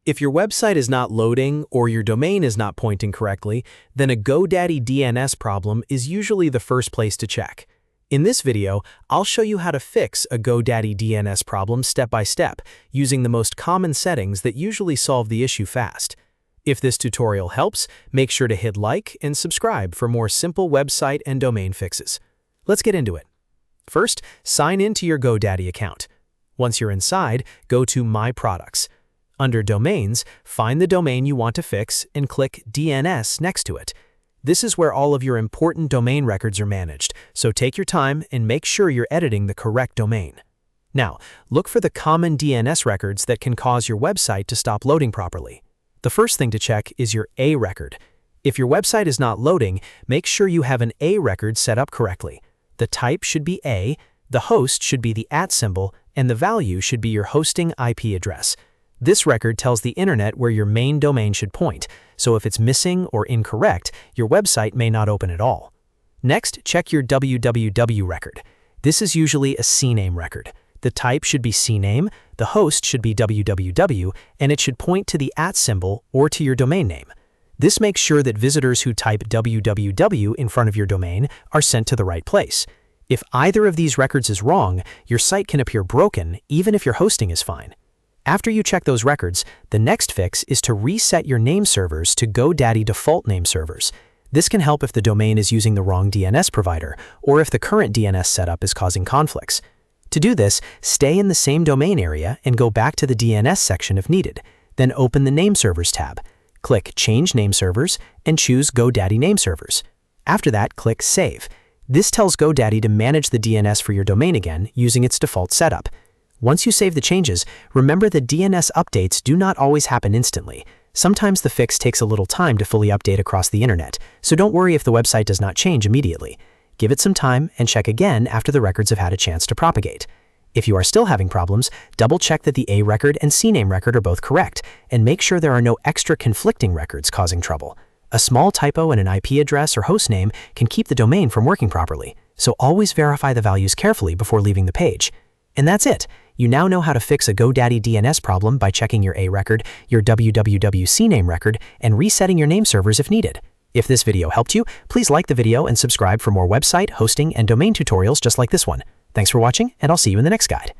If your website is not loading or your domain is not pointing correctly, then a GoDaddy DNS problem is usually the first place to check. In this video, I'll show you how to fix a GoDaddy DNS problem step by step, using the most common settings that usually solve the issue fast. If this tutorial helps, make sure to hit like and subscribe for more simple website and domain fixes. Let's get into it. First, sign in to your GoDaddy account. Once you're inside, go to My Products. Under Domains, find the domain you want to fix and click DNS next to it. This is where all of your important domain records are managed, so take your time and make sure you're editing the correct domain. Now, look for the common DNS records that can cause your website to stop loading properly. The first thing to check is your A record. If your website is not loading, make sure you have an A record set up correctly. The type should be A, the host should be the @ symbol, and the value should be your hosting IP address. This record tells the internet where your main domain should point, so if it's missing or incorrect, your website may not open at all. Next, check your www record. This is usually a CNAME record. The type should be CNAME, the host should be www, and it should point to the @ symbol or to your domain name. This makes sure that visitors who type www in front of your domain are sent to the right place. If either of these records is wrong, your site can appear broken even if your hosting is fine. After you check those records, the next fix is to reset your name servers to GoDaddy default name servers. This can help if the domain is using the wrong DNS provider, or if the current DNS setup is causing conflicts. To do this, stay in the same domain area and go back to the DNS section if needed. Then open the Nameservers tab. Click Change Nameservers and choose GoDaddy Nameservers. After that, click Save. This tells GoDaddy to manage the DNS for your domain again using its default setup. Once you save the changes, remember that DNS updates do not always happen instantly. Sometimes the fix takes a little time to fully update across the internet, so don't worry if the website does not change immediately. Give it some time and check again after the records have had a chance to propagate. If you are still having problems, double-check that the A record and CNAME record are both correct, and make sure there are no extra conflicting records causing trouble. A small typo in an IP address or host name can keep the domain from working properly, so always verify the values carefully before leaving the page. And that's it. You now know how to fix a GoDaddy DNS problem by checking your A record, your www CNAME record, and resetting your name servers if needed. If this video helped you, please like the video and subscribe for more website, hosting, and domain tutorials just like this one. Thanks for watching, and I'll see you in the next guide.